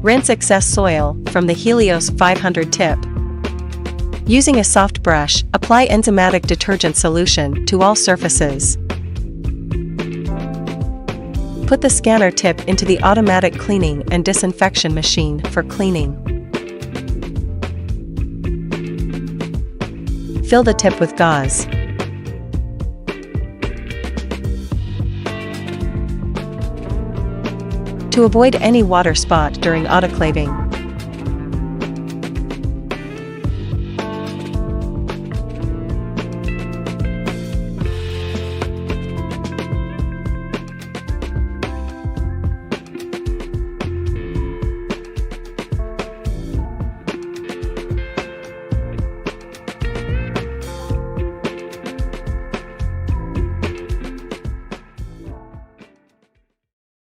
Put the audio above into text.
Rinse excess soil from the Helios 500 tip. Using a soft brush, apply enzymatic detergent solution to all surfaces. Put the scanner tip into the automatic cleaning and disinfection machine for cleaning. Fill the tip with gauze. To avoid any water spot during autoclaving,